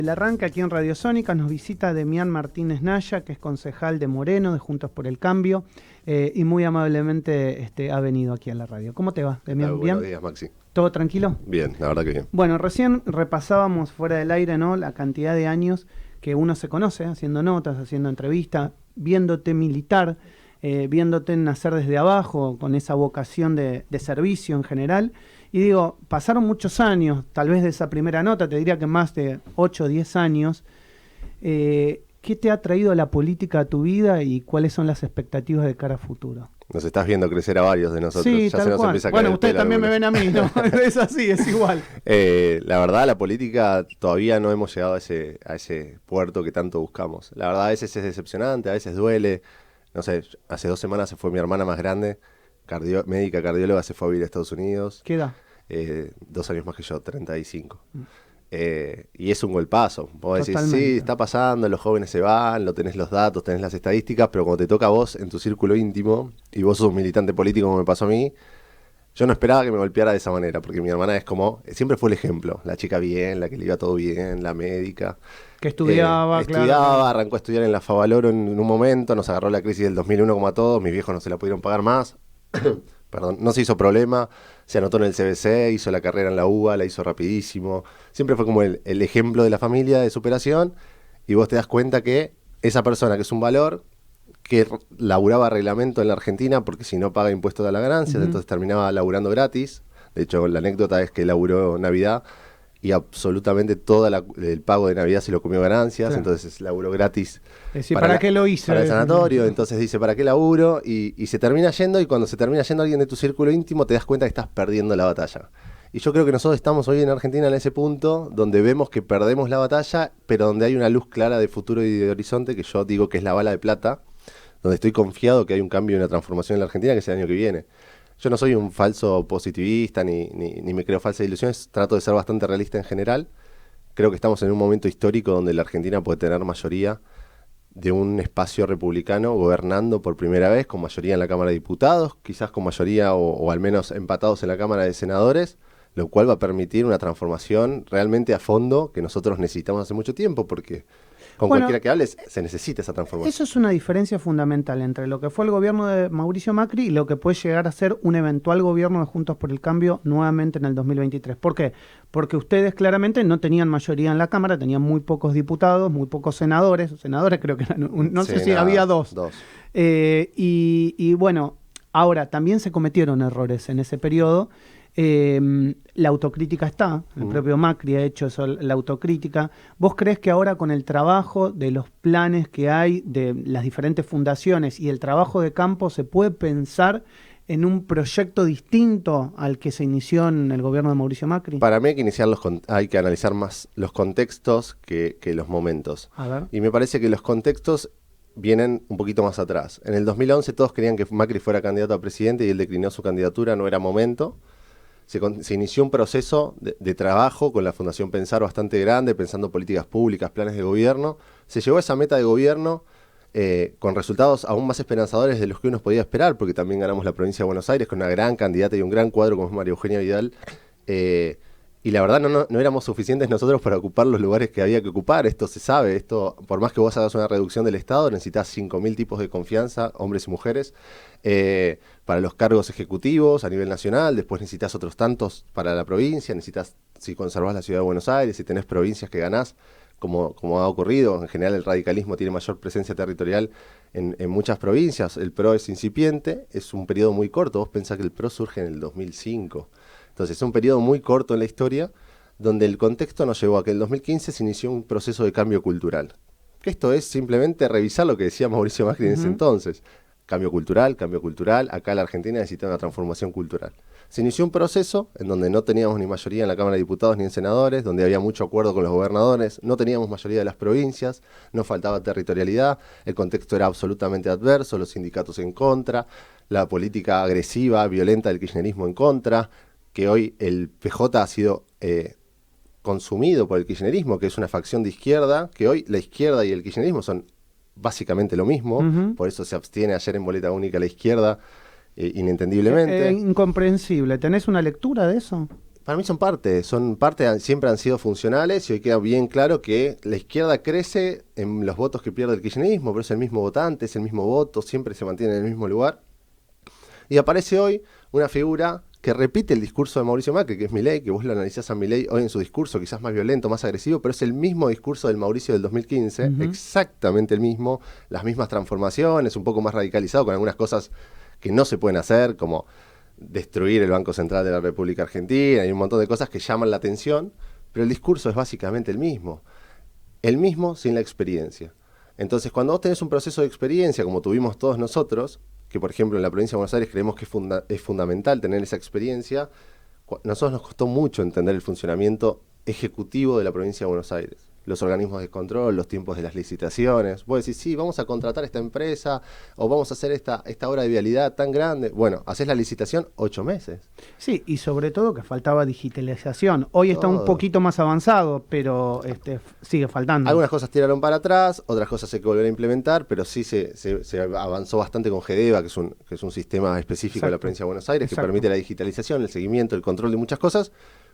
El arranque aquí en Radio Sónica nos visita Demián Martínez Naya, que es concejal de Moreno, de Juntos por el Cambio, y muy amablemente ha venido aquí a la radio. ¿Cómo te va, Demián? ¿Bien? Buenos días, Maxi. ¿Todo tranquilo? Bien, la verdad que bien. Bueno, recién repasábamos fuera del aire, ¿no?, la cantidad de años que uno se conoce, haciendo notas, haciendo entrevistas, viéndote militar, viéndote nacer desde abajo, con esa vocación de servicio en general. Y digo, pasaron muchos años, tal vez de esa primera nota, te diría que más de 8 o 10 años. ¿Qué te ha traído la política a tu vida y cuáles son las expectativas de cara a futuro? Nos estás viendo crecer a varios de nosotros. Sí, ya tal se nos cual. empieza a caer Bueno, el ustedes pelo también me ven algunos. a mí, ¿no? Es así, es igual. La verdad, la política todavía no hemos llegado a ese puerto que tanto buscamos. La verdad, a veces es decepcionante, a veces duele. No sé, hace 2 semanas se fue mi hermana más grande, médica cardióloga, se fue a vivir a Estados Unidos. ¿Qué edad? 2 años más que yo, 35. Y es un golpazo. Vos decís, Totalmente. sí, está pasando, los jóvenes se van, no tenés los datos, tenés las estadísticas, pero cuando te toca a vos en tu círculo íntimo, y vos sos un militante político como me pasó a mí, yo no esperaba que me golpeara de esa manera, porque mi hermana es como, siempre fue el ejemplo, la chica bien, la que le iba todo bien, la médica. Que estudiaba, claro. Estudiaba, arrancó a estudiar en la Favaloro en un momento, nos agarró la crisis del 2001 como a todos, mis viejos no se la pudieron pagar más. Perdón, no se hizo problema, se anotó en el CBC, hizo la carrera en la UBA, la hizo rapidísimo. Siempre fue como el ejemplo de la familia de superación, y vos te das cuenta que esa persona que es un valor, que laburaba reglamento en la Argentina porque si no paga impuestos de la ganancia, entonces terminaba laburando gratis. De hecho, la anécdota es que laburó Navidad y absolutamente todo el pago de Navidad se lo comió ganancias, claro. Entonces laburó gratis. Es decir, ¿para qué lo hice? Para el sanatorio, entonces dice, ¿para qué laburo? Y se termina yendo, y cuando se termina yendo alguien de tu círculo íntimo, te das cuenta que estás perdiendo la batalla. Y yo creo que nosotros estamos hoy en Argentina en ese punto donde vemos que perdemos la batalla, pero donde hay una luz clara de futuro y de horizonte, que yo digo que es la bala de plata, donde estoy confiado que hay un cambio y una transformación en la Argentina, que es el año que viene. Yo no soy un falso positivista, ni me creo falsas ilusiones, trato de ser bastante realista en general. Creo que estamos en un momento histórico donde la Argentina puede tener mayoría de un espacio republicano gobernando por primera vez, con mayoría en la Cámara de Diputados, quizás con mayoría o al menos empatados en la Cámara de Senadores, lo cual va a permitir una transformación realmente a fondo que nosotros necesitamos hace mucho tiempo, porque con cualquiera que hables se necesita esa transformación. Eso es una diferencia fundamental entre lo que fue el gobierno de Mauricio Macri y lo que puede llegar a ser un eventual gobierno de Juntos por el Cambio nuevamente en el 2023. ¿Por qué? Porque ustedes claramente no tenían mayoría en la Cámara, tenían muy pocos diputados, muy pocos senadores. Senadores creo que eran, no sé si había dos. Y bueno, ahora también se cometieron errores en ese periodo. La autocrítica está, el propio Macri ha hecho eso, la autocrítica. ¿Vos crees que ahora con el trabajo de los planes que hay, de las diferentes fundaciones y el trabajo de campo, se puede pensar en un proyecto distinto al que se inició en el gobierno de Mauricio Macri? Para mí hay que analizar más los contextos que los momentos. A ver. Y me parece que los contextos vienen un poquito más atrás. En el 2011 todos querían que Macri fuera candidato a presidente y él declinó su candidatura, no era momento. Se inició un proceso de trabajo con la Fundación Pensar bastante grande, pensando políticas públicas, planes de gobierno. Se llegó a esa meta de gobierno con resultados aún más esperanzadores de los que uno podía esperar, porque también ganamos la provincia de Buenos Aires con una gran candidata y un gran cuadro como es María Eugenia Vidal. Y la verdad no éramos suficientes nosotros para ocupar los lugares que había que ocupar. Esto se sabe, esto por más que vos hagas una reducción del Estado, necesitas 5.000 tipos de confianza, hombres y mujeres, para los cargos ejecutivos a nivel nacional. Después necesitas otros tantos para la provincia, necesitas, si conservás la ciudad de Buenos Aires, si tenés provincias que ganás, como ha ocurrido. En general el radicalismo tiene mayor presencia territorial en muchas provincias. El PRO es incipiente, es un periodo muy corto. Vos pensás que el PRO surge en el 2005. Entonces es un periodo muy corto en la historia, donde el contexto nos llevó a que en el 2015 se inició un proceso de cambio cultural. Que esto es simplemente revisar lo que decía Mauricio Macri en ese entonces. Cambio cultural, acá la Argentina necesita una transformación cultural. Se inició un proceso en donde no teníamos ni mayoría en la Cámara de Diputados ni en senadores, donde había mucho acuerdo con los gobernadores, no teníamos mayoría de las provincias, nos faltaba territorialidad, el contexto era absolutamente adverso, los sindicatos en contra, la política agresiva, violenta del kirchnerismo en contra, que hoy el PJ ha sido consumido por el kirchnerismo, que es una facción de izquierda, que hoy la izquierda y el kirchnerismo son básicamente lo mismo, por eso se abstiene ayer en boleta única la izquierda, inentendiblemente. Incomprensible. ¿Tenés una lectura de eso? Para mí son parte, siempre han sido funcionales y hoy queda bien claro que la izquierda crece en los votos que pierde el kirchnerismo, pero es el mismo votante, es el mismo voto, siempre se mantiene en el mismo lugar. Y aparece hoy una figura que repite el discurso de Mauricio Macri, que es Milei, que vos lo analizás a Milei hoy en su discurso, quizás más violento, más agresivo, pero es el mismo discurso del Mauricio del 2015, exactamente el mismo, las mismas transformaciones, un poco más radicalizado con algunas cosas que no se pueden hacer, como destruir el Banco Central de la República Argentina y un montón de cosas que llaman la atención, pero el discurso es básicamente el mismo sin la experiencia. Entonces, cuando vos tenés un proceso de experiencia, como tuvimos todos nosotros, que por ejemplo en la provincia de Buenos Aires creemos que es fundamental tener esa experiencia, nosotros nos costó mucho entender el funcionamiento ejecutivo de la provincia de Buenos Aires. Los organismos de control, los tiempos de las licitaciones. Vos decís, sí, vamos a contratar esta empresa o vamos a hacer esta obra de vialidad tan grande. Bueno, haces la licitación 8 meses. Sí, y sobre todo que faltaba digitalización. Hoy está un poquito más avanzado, pero sigue faltando. Algunas cosas tiraron para atrás, otras cosas hay que volver a implementar, pero sí se avanzó bastante con GEDEVA, que es un sistema específico de la provincia de Buenos Aires, que permite la digitalización, el seguimiento, el control de muchas cosas.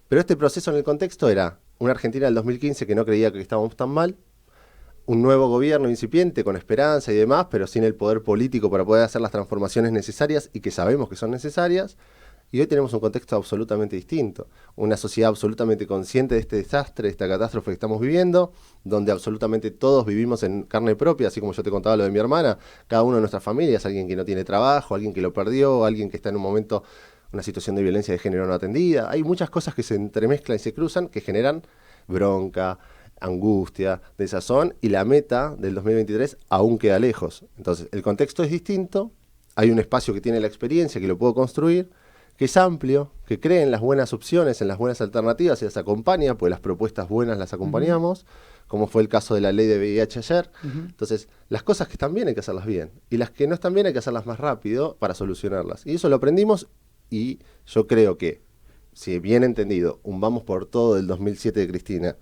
Pero este proceso en el contexto era una Argentina del 2015 que no creía que estábamos tan mal, un nuevo gobierno incipiente con esperanza y demás, pero sin el poder político para poder hacer las transformaciones necesarias y que sabemos que son necesarias. Y hoy tenemos un contexto absolutamente distinto, una sociedad absolutamente consciente de este desastre, de esta catástrofe que estamos viviendo, donde absolutamente todos vivimos en carne propia, así como yo te contaba lo de mi hermana, cada uno de nuestras familias, alguien que no tiene trabajo, alguien que lo perdió, alguien que está en un momento, una situación de violencia de género no atendida. Hay muchas cosas que se entremezclan y se cruzan que generan bronca, angustia, desazón, y la meta del 2023 aún queda lejos. Entonces, el contexto es distinto, hay un espacio que tiene la experiencia, que lo puedo construir, que es amplio, que cree en las buenas opciones, en las buenas alternativas y las acompaña, pues las propuestas buenas las acompañamos, como fue el caso de la ley de VIH ayer. Entonces, las cosas que están bien hay que hacerlas bien, y las que no están bien hay que hacerlas más rápido para solucionarlas. Y eso lo aprendimos, y yo creo que, si bien entendido, un vamos por todo del 2007 de Cristina,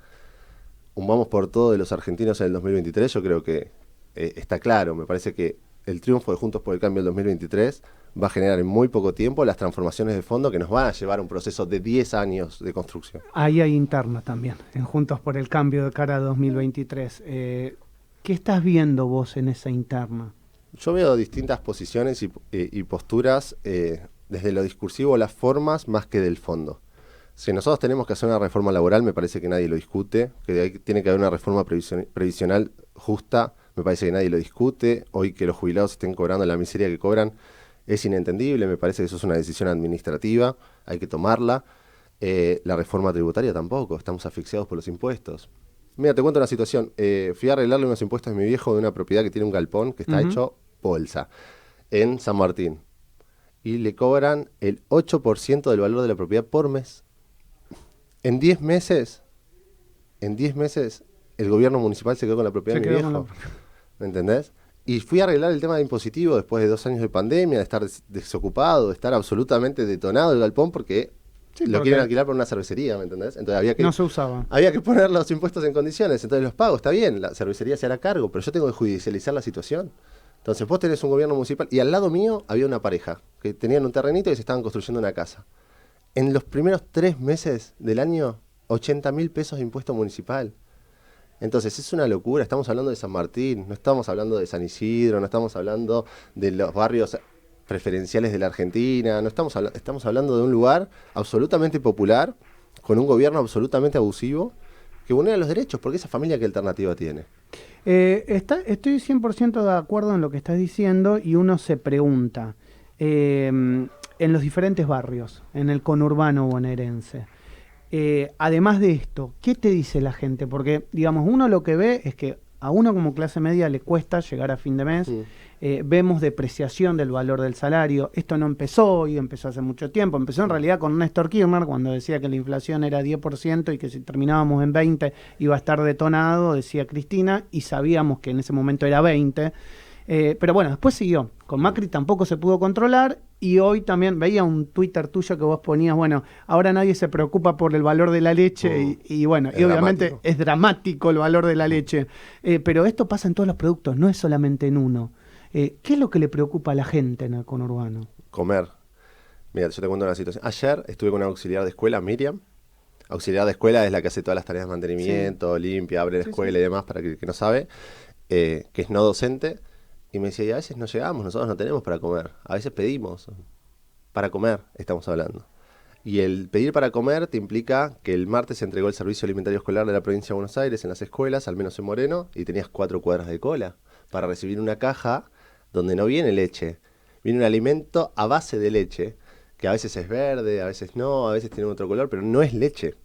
un vamos por todo de los argentinos en el 2023, yo creo que está claro. Me parece que el triunfo de Juntos por el Cambio del 2023 va a generar en muy poco tiempo las transformaciones de fondo que nos van a llevar a un proceso de 10 años de construcción. Ahí hay interna también, en Juntos por el Cambio de cara a 2023. ¿Qué estás viendo vos en esa interna? Yo veo distintas posiciones y posturas desde lo discursivo, las formas, más que del fondo. Si nosotros tenemos que hacer una reforma laboral, me parece que nadie lo discute, que tiene que haber una reforma previsional justa, me parece que nadie lo discute. Hoy que los jubilados estén cobrando la miseria que cobran es inentendible, me parece que eso es una decisión administrativa, hay que tomarla. La reforma tributaria tampoco, estamos asfixiados por los impuestos. Mira, te cuento una situación, fui a arreglarle unos impuestos a mi viejo de una propiedad que tiene un galpón que está hecho bolsa, en San Martín, y le cobran el 8% del valor de la propiedad por mes. En 10 meses, el gobierno municipal se quedó con la propiedad de mi viejo. ¿Me entendés? Y fui a arreglar el tema de impositivo después de 2 años de pandemia, de estar desocupado, de estar absolutamente detonado el galpón porque lo quieren alquilar por una cervecería, ¿me entendés? Entonces no se usaba. Había que poner los impuestos en condiciones, entonces los pago, está bien, la cervecería se hará cargo, pero yo tengo que judicializar la situación. Entonces vos tenés un gobierno municipal y al lado mío había una pareja que tenían un terrenito y se estaban construyendo una casa. En los primeros 3 meses del año, 80.000 pesos de impuesto municipal. Entonces es una locura, estamos hablando de San Martín, no estamos hablando de San Isidro, no estamos hablando de los barrios preferenciales de la Argentina, no estamos hablando de un lugar absolutamente popular, con un gobierno absolutamente abusivo, que vulnera los derechos, porque esa familia, ¿qué alternativa tiene? Estoy 100% de acuerdo en lo que estás diciendo, y uno se pregunta, en los diferentes barrios, en el conurbano bonaerense, además de esto, ¿qué te dice la gente? Porque, digamos, uno lo que ve es que a uno como clase media le cuesta llegar a fin de mes, vemos depreciación del valor del salario. Esto no empezó hoy, empezó hace mucho tiempo, empezó en realidad con Néstor Kirchner, cuando decía que la inflación era 10% y que si terminábamos en 20 iba a estar detonado, decía Cristina, y sabíamos que en ese momento era 20. Pero bueno, después siguió. Con Macri tampoco se pudo controlar, y hoy también veía un Twitter tuyo que vos ponías, bueno, ahora nadie se preocupa por el valor de la leche, y bueno, y obviamente dramático. Es dramático el valor de la leche, pero esto pasa en todos los productos, no es solamente en uno. ¿Qué es lo que le preocupa a la gente en el conurbano? Comer. Mira, yo te cuento una situación. Ayer estuve con una auxiliar de escuela, Miriam. Auxiliar de escuela es la que hace todas las tareas de mantenimiento, limpia, abre la escuela y demás, para que no sabe, que es no docente. Y me decía, y a veces no llegamos, nosotros no tenemos para comer. A veces pedimos para comer, estamos hablando. Y el pedir para comer te implica que el martes se entregó el servicio alimentario escolar de la provincia de Buenos Aires en las escuelas, al menos en Moreno, y tenías 4 cuadras de cola para recibir una caja donde no viene leche. Viene un alimento a base de leche, que a veces es verde, a veces no, a veces tiene otro color, pero no es leche.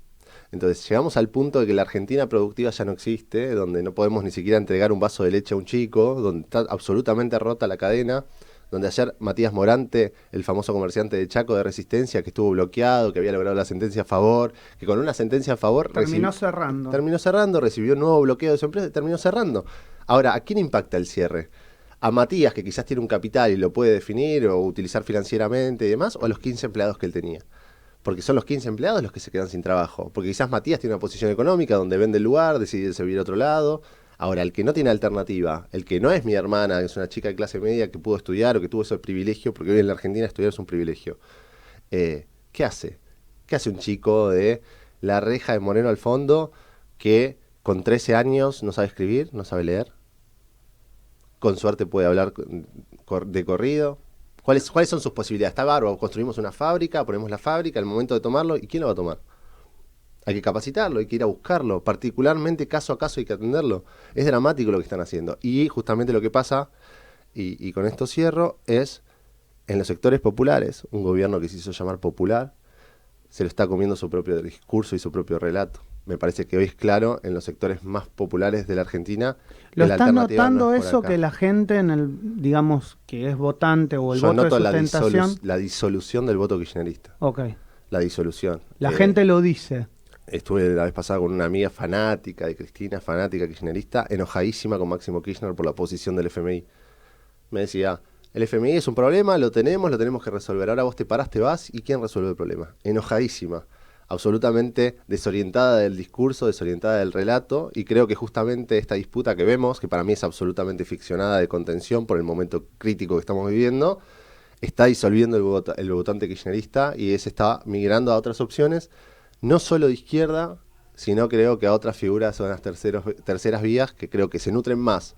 Entonces llegamos al punto de que la Argentina productiva ya no existe, donde no podemos ni siquiera entregar un vaso de leche a un chico, donde está absolutamente rota la cadena, donde ayer Matías Morante, el famoso comerciante de Chaco de Resistencia, que estuvo bloqueado, que había logrado la sentencia a favor, que con una sentencia a favor Terminó cerrando, recibió un nuevo bloqueo de su empresa y terminó cerrando. Ahora, ¿a quién impacta el cierre? ¿A Matías, que quizás tiene un capital y lo puede definir o utilizar financieramente y demás, o a los 15 empleados que él tenía? Porque son los 15 empleados los que se quedan sin trabajo. Porque quizás Matías tiene una posición económica donde vende el lugar, decide servir a otro lado. Ahora, el que no tiene alternativa, el que no es mi hermana, que es una chica de clase media que pudo estudiar o que tuvo ese privilegio, porque hoy en la Argentina estudiar es un privilegio, ¿qué hace? ¿Qué hace un chico de La Reja de Moreno al fondo que con 13 años no sabe escribir, no sabe leer? Con suerte puede hablar de corrido. ¿Cuáles son sus posibilidades? Está bárbaro, construimos una fábrica, ponemos la fábrica, el momento de tomarlo, ¿y quién lo va a tomar? Hay que capacitarlo, hay que ir a buscarlo, particularmente caso a caso hay que atenderlo. Es dramático lo que están haciendo. Y justamente lo que pasa, y con esto cierro, es en los sectores populares, un gobierno que se hizo llamar popular, se lo está comiendo su propio discurso y su propio relato. Me parece que hoy es claro en los sectores más populares de la Argentina. ¿Lo estás notando eso que la gente en el, digamos, que es votante o el voto de sustentación? La disolución del voto kirchnerista. Ok. La disolución. La gente lo dice. Estuve la vez pasada con una amiga fanática de Cristina, fanática kirchnerista, enojadísima con Máximo Kirchner por la posición del FMI. Me decía, el FMI es un problema, lo tenemos que resolver. Ahora vos te parás, te vas, ¿y quién resuelve el problema? Enojadísima. Absolutamente desorientada del discurso, desorientada del relato, y creo que justamente esta disputa que vemos, que para mí es absolutamente ficcionada de contención por el momento crítico que estamos viviendo, está disolviendo el votante kirchnerista y ese está migrando a otras opciones, no solo de izquierda, sino creo que a otras figuras son las terceras vías que creo que se nutren más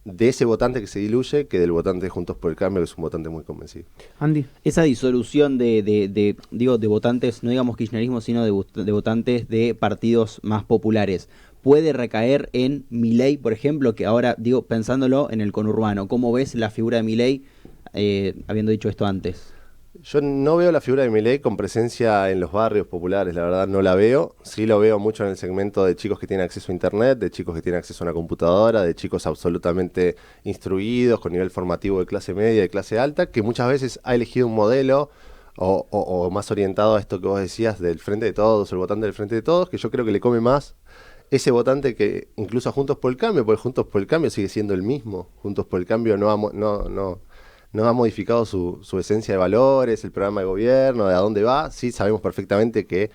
de ese votante que se diluye que del votante de Juntos por el Cambio, que es un votante muy convencido. Andy. Esa disolución de votantes, no digamos kirchnerismo, sino de votantes de partidos más populares, ¿puede recaer en Milei, por ejemplo, que ahora, pensándolo en el conurbano, ¿cómo ves la figura de Milei, habiendo dicho esto antes? Yo no veo la figura de Milei con presencia en los barrios populares, la verdad no la veo. Sí lo veo mucho en el segmento de chicos que tienen acceso a internet, de chicos que tienen acceso a una computadora, de chicos absolutamente instruidos, con nivel formativo de clase media, de clase alta, que muchas veces ha elegido un modelo o más orientado a esto que vos decías del Frente de Todos, el votante del Frente de Todos, que yo creo que le come más ese votante que incluso a Juntos por el Cambio, porque Juntos por el Cambio sigue siendo el mismo. Juntos por el Cambio no ha modificado su esencia de valores, el programa de gobierno, de a dónde va. Sí, sabemos perfectamente que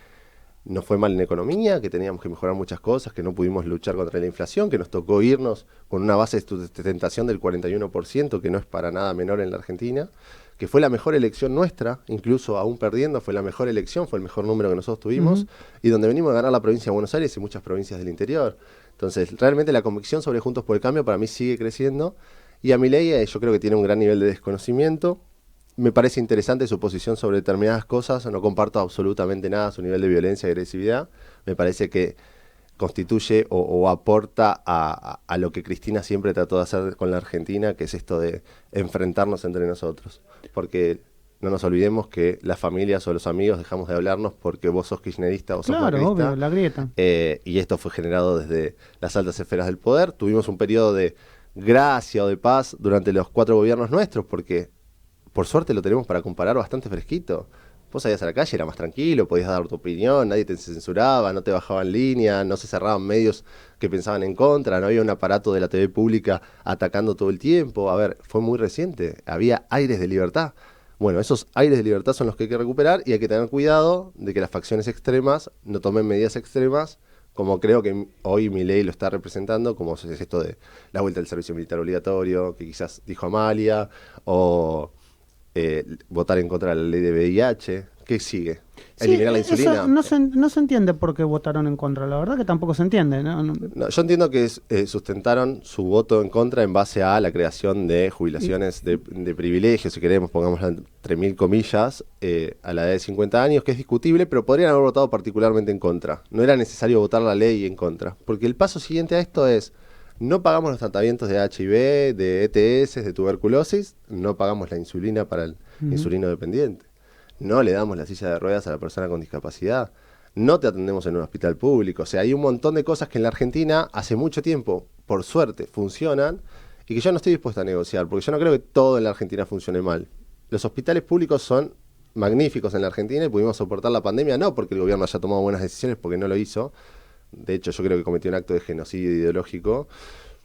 nos fue mal en economía, que teníamos que mejorar muchas cosas, que no pudimos luchar contra la inflación, que nos tocó irnos con una base de sustentación del 41%, que no es para nada menor en la Argentina, que fue la mejor elección nuestra, incluso aún perdiendo, fue la mejor elección, fue el mejor número que nosotros tuvimos, y donde venimos a ganar la provincia de Buenos Aires y muchas provincias del interior. Entonces, realmente la convicción sobre Juntos por el Cambio para mí sigue creciendo. Y a Milei yo creo que tiene un gran nivel de desconocimiento. Me parece interesante su posición sobre determinadas cosas. No comparto absolutamente nada su nivel de violencia y agresividad. Me parece que constituye o aporta a lo que Cristina siempre trató de hacer con la Argentina, que es esto de enfrentarnos entre nosotros. Porque no nos olvidemos que las familias o los amigos dejamos de hablarnos porque vos sos kirchnerista o sos macrista. Obvio, la grieta. Y esto fue generado desde las altas esferas del poder. Tuvimos un periodo de gracia o de paz durante los 4 gobiernos nuestros, porque por suerte lo tenemos para comparar bastante fresquito. Vos salías a la calle, era más tranquilo, podías dar tu opinión, nadie te censuraba, no te bajaban línea, no se cerraban medios que pensaban en contra, no había un aparato de la TV pública atacando todo el tiempo. A ver, fue muy reciente, había aires de libertad. Bueno, esos aires de libertad son los que hay que recuperar y hay que tener cuidado de que las facciones extremas no tomen medidas extremas, como creo que hoy Milei lo está representando, como es esto de la vuelta al servicio militar obligatorio, que quizás dijo Amalia, o votar en contra de la ley de VIH. ¿Qué sigue? Sí, ¿Eliminar la insulina? eso no se entiende por qué votaron en contra. La verdad que tampoco se entiende, ¿no? No, yo entiendo que sustentaron su voto en contra en base a la creación de jubilaciones de privilegios, si queremos, pongámosla entre mil comillas, a la edad de 50 años, que es discutible, pero podrían haber votado particularmente en contra. No era necesario votar la ley en contra, porque el paso siguiente a esto es: no pagamos los tratamientos de HIV, de ETS, de tuberculosis, no pagamos la insulina para el insulino dependiente. No le damos la silla de ruedas a la persona con discapacidad, no te atendemos en un hospital público. O sea, hay un montón de cosas que en la Argentina hace mucho tiempo, por suerte, funcionan y que yo no estoy dispuesto a negociar, porque yo no creo que todo en la Argentina funcione mal. Los hospitales públicos son magníficos en la Argentina y pudimos soportar la pandemia, no porque el gobierno haya tomado buenas decisiones, porque no lo hizo. De hecho, yo creo que cometió un acto de genocidio ideológico,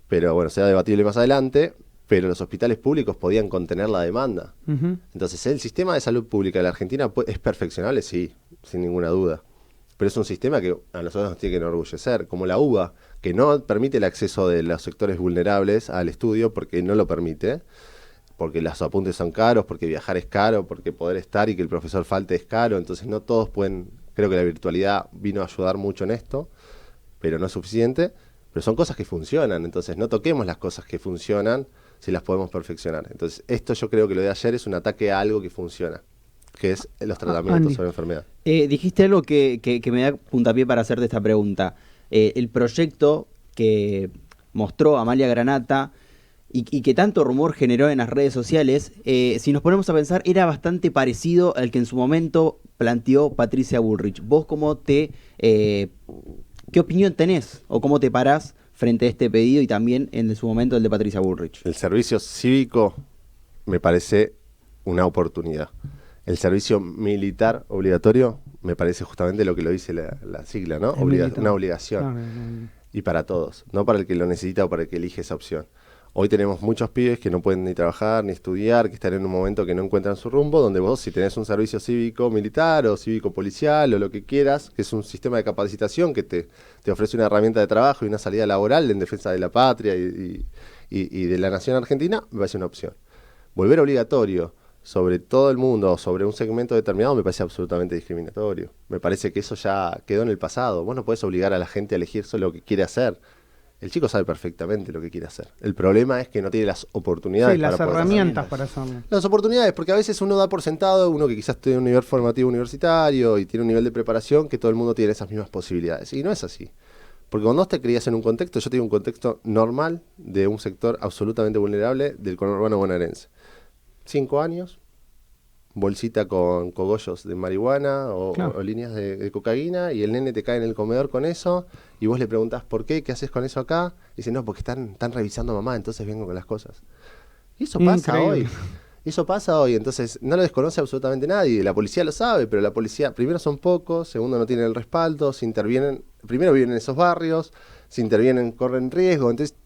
pero bueno, será debatible más adelante. Pero los hospitales públicos podían contener la demanda. Entonces, ¿el sistema de salud pública de la Argentina es perfeccionable? Sí, sin ninguna duda. Pero es un sistema que a nosotros nos tiene que enorgullecer, como la UBA, que no permite el acceso de los sectores vulnerables al estudio porque no lo permite, porque los apuntes son caros, porque viajar es caro, porque poder estar y que el profesor falte es caro. Entonces, no todos pueden... Creo que la virtualidad vino a ayudar mucho en esto, pero no es suficiente. Pero son cosas que funcionan, entonces no toquemos las cosas que funcionan si las podemos perfeccionar. Entonces, esto yo creo que lo de ayer es un ataque a algo que funciona, que es los tratamientos sobre enfermedad. Dijiste algo que me da puntapié para hacerte esta pregunta. El proyecto que mostró Amalia Granata y que tanto rumor generó en las redes sociales, si nos ponemos a pensar, era bastante parecido al que en su momento planteó Patricia Bullrich. ¿Vos qué opinión tenés o cómo te parás frente a este pedido y también en su momento el de Patricia Bullrich? El servicio cívico me parece una oportunidad. El servicio militar obligatorio me parece justamente lo que lo dice la sigla, ¿no? Una obligación. Y para todos, no para el que lo necesita o para el que elige esa opción. Hoy tenemos muchos pibes que no pueden ni trabajar ni estudiar, que están en un momento que no encuentran su rumbo, donde vos, si tenés un servicio cívico militar o cívico policial o lo que quieras, que es un sistema de capacitación que te ofrece una herramienta de trabajo y una salida laboral en defensa de la patria y de la nación argentina, me parece una opción. Volver obligatorio sobre todo el mundo o sobre un segmento determinado me parece absolutamente discriminatorio. Me parece que eso ya quedó en el pasado. Vos no podés obligar a la gente a elegir solo lo que quiere hacer. El chico sabe perfectamente lo que quiere hacer. El problema es que no tiene las oportunidades para poder hacerlo. Sí, las herramientas para hacerlo. Las oportunidades, porque a veces uno da por sentado, uno que quizás tiene un nivel formativo universitario y tiene un nivel de preparación, que todo el mundo tiene esas mismas posibilidades. Y no es así. Porque cuando vos te criás en un contexto, yo tengo un contexto normal de un sector absolutamente vulnerable del conurbano bonaerense. 5 años, bolsita con cogollos de marihuana o líneas de cocaína, y el nene te cae en el comedor con eso, y vos le preguntás ¿por qué? ¿Qué haces con eso acá? Y dice, no, porque están revisando a mamá, entonces vengo con las cosas. Y eso pasa hoy. Eso pasa hoy, entonces no lo desconoce absolutamente nadie. La policía lo sabe, pero la policía, primero, son pocos, segundo, no tienen el respaldo, se intervienen, primero viven en esos barrios, se intervienen, corren riesgo, entonces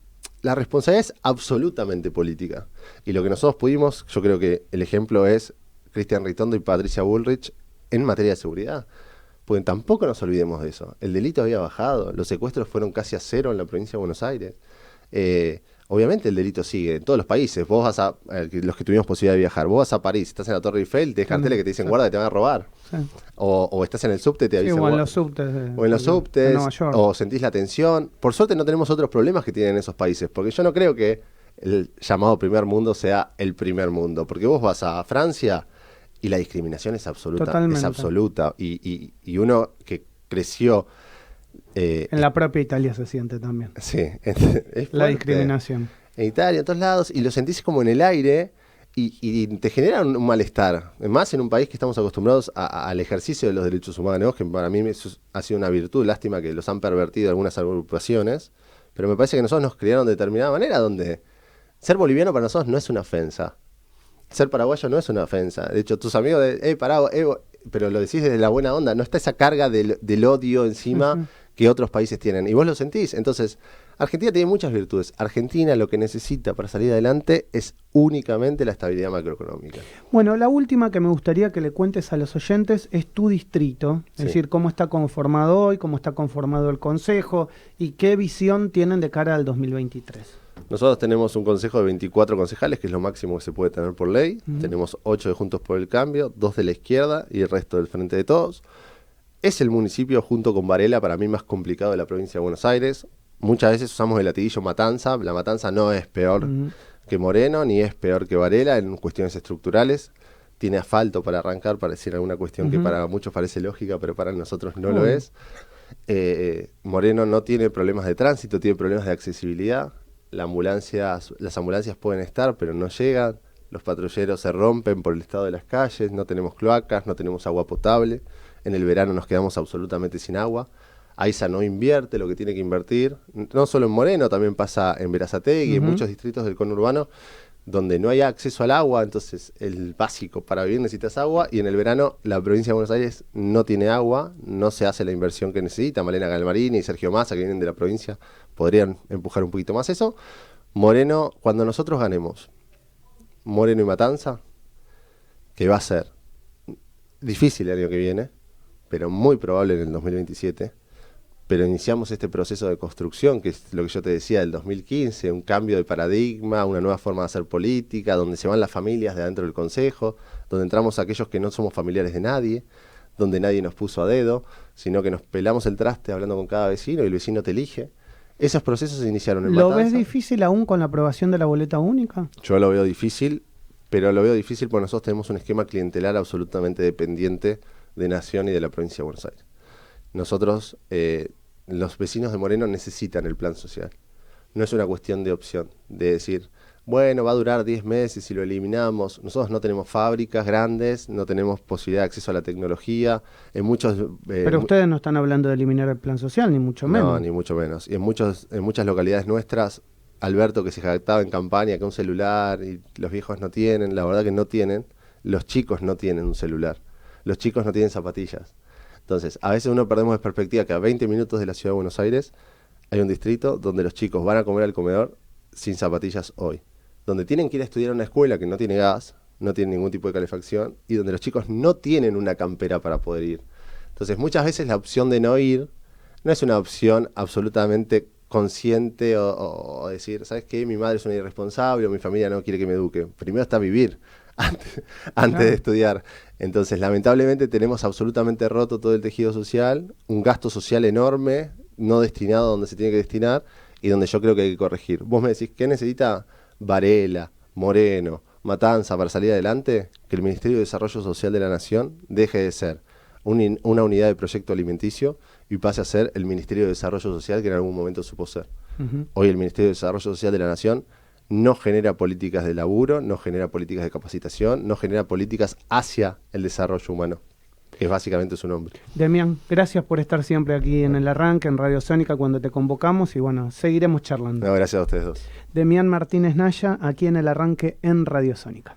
la responsabilidad es absolutamente política. Y lo que nosotros pudimos, yo creo que el ejemplo es Cristian Ritondo y Patricia Bullrich en materia de seguridad. Porque tampoco nos olvidemos de eso. El delito había bajado, los secuestros fueron casi a cero en la provincia de Buenos Aires. Obviamente el delito sigue en todos los países. Vos vas a, los que tuvimos posibilidad de viajar, vos vas a París, estás en la Torre Eiffel, te carteles que te dicen guarda que te van a robar. Sí. O estás en el subte, te avisan. O en los subtes. O en los subtes, o sentís la tensión. Por suerte no tenemos otros problemas que tienen esos países, porque yo no creo que el llamado primer mundo sea el primer mundo. Porque vos vas a Francia y la discriminación es absoluta. Totalmente. Es absoluta. Y uno que creció... en la propia Italia se siente también. Sí, es fuerte. La discriminación. En Italia, en todos lados, y lo sentís como en el aire y te genera un malestar. Más en un país que estamos acostumbrados al ejercicio de los derechos humanos, que para mí ha sido una virtud, lástima que los han pervertido algunas agrupaciones, pero me parece que nosotros nos criaron de determinada manera donde ser boliviano para nosotros no es una ofensa. Ser paraguayo no es una ofensa. De hecho, tus amigos pero lo decís desde la buena onda, no está esa carga del odio encima que otros países tienen, y vos lo sentís. Entonces, Argentina tiene muchas virtudes. Argentina lo que necesita para salir adelante es únicamente la estabilidad macroeconómica. Bueno, la última que me gustaría que le cuentes a los oyentes es tu distrito, es decir, cómo está conformado hoy, cómo está conformado el Consejo y qué visión tienen de cara al 2023. Nosotros tenemos un consejo de 24 concejales, que es lo máximo que se puede tener por ley. Tenemos 8 de Juntos por el Cambio, 2 de la izquierda y el resto del Frente de Todos. Es el municipio, junto con Varela, para mí más complicado de la provincia de Buenos Aires. Muchas veces usamos el latiguillo Matanza. La Matanza no es peor que Moreno, ni es peor que Varela en cuestiones estructurales. Tiene asfalto para arrancar, para decir alguna cuestión que para muchos parece lógica, pero para nosotros no lo es. Moreno no tiene problemas de tránsito, tiene problemas de accesibilidad. Las ambulancias pueden estar, pero no llegan. Los patrulleros se rompen por el estado de las calles, no tenemos cloacas, no tenemos agua potable. En el verano nos quedamos absolutamente sin agua. AISA no invierte lo que tiene que invertir. No solo en Moreno, también pasa en Berazategui y en muchos distritos del conurbano donde no hay acceso al agua. Entonces el básico para vivir necesitas agua, y en el verano la provincia de Buenos Aires no tiene agua, no se hace la inversión que necesita. Malena Galmarini y Sergio Massa, que vienen de la provincia, podrían empujar un poquito más eso. Moreno, cuando nosotros ganemos Moreno y Matanza, que va a ser difícil el año que viene, pero muy probable en el 2027, pero iniciamos este proceso de construcción, que es lo que yo te decía del 2015, un cambio de paradigma, una nueva forma de hacer política, donde se van las familias de adentro del consejo, donde entramos aquellos que no somos familiares de nadie, donde nadie nos puso a dedo, sino que nos pelamos el traste hablando con cada vecino y el vecino te elige. Esos procesos se iniciaron en Matanza. ¿Lo ves difícil aún con la aprobación de la boleta única? Yo lo veo difícil, pero lo veo difícil porque nosotros tenemos un esquema clientelar absolutamente dependiente de Nación y de la provincia de Buenos Aires. Nosotros, los vecinos de Moreno necesitan el plan social. No es una cuestión de opción, de decir, bueno, va a durar 10 meses y lo eliminamos. Nosotros no tenemos fábricas grandes, no tenemos posibilidad de acceso a la tecnología. En muchos, pero ustedes no están hablando de eliminar el plan social, ni mucho menos. No, ni mucho menos. Y en muchas localidades nuestras, Alberto, que se jactaba en campaña que un celular y los viejos no tienen, la verdad que no tienen. Los chicos no tienen un celular. Los chicos no tienen zapatillas. Entonces, a veces uno perdemos de perspectiva que a 20 minutos de la ciudad de Buenos Aires hay un distrito donde los chicos van a comer al comedor sin zapatillas hoy. Donde tienen que ir a estudiar a una escuela que no tiene gas, no tiene ningún tipo de calefacción, y donde los chicos no tienen una campera para poder ir. Entonces, muchas veces la opción de no ir no es una opción absolutamente consciente o decir, ¿sabes qué? Mi madre es una irresponsable o mi familia no quiere que me eduque. Primero está vivir antes de estudiar. Entonces, lamentablemente tenemos absolutamente roto todo el tejido social, un gasto social enorme, no destinado donde se tiene que destinar y donde yo creo que hay que corregir. Vos me decís, ¿qué necesita Varela, Moreno, Matanza para salir adelante? Que el Ministerio de Desarrollo Social de la Nación deje de ser una unidad de proyecto alimenticio y pase a ser el Ministerio de Desarrollo Social que en algún momento supo ser. Hoy el Ministerio de Desarrollo Social de la Nación no genera políticas de laburo, no genera políticas de capacitación, no genera políticas hacia el desarrollo humano, que es básicamente su nombre. Demián, gracias por estar siempre aquí en El Arranque, en Radio Sónica, cuando te convocamos, y bueno, seguiremos charlando. No, gracias a ustedes dos. Demián Martínez Naya, aquí en El Arranque, en Radio Sónica.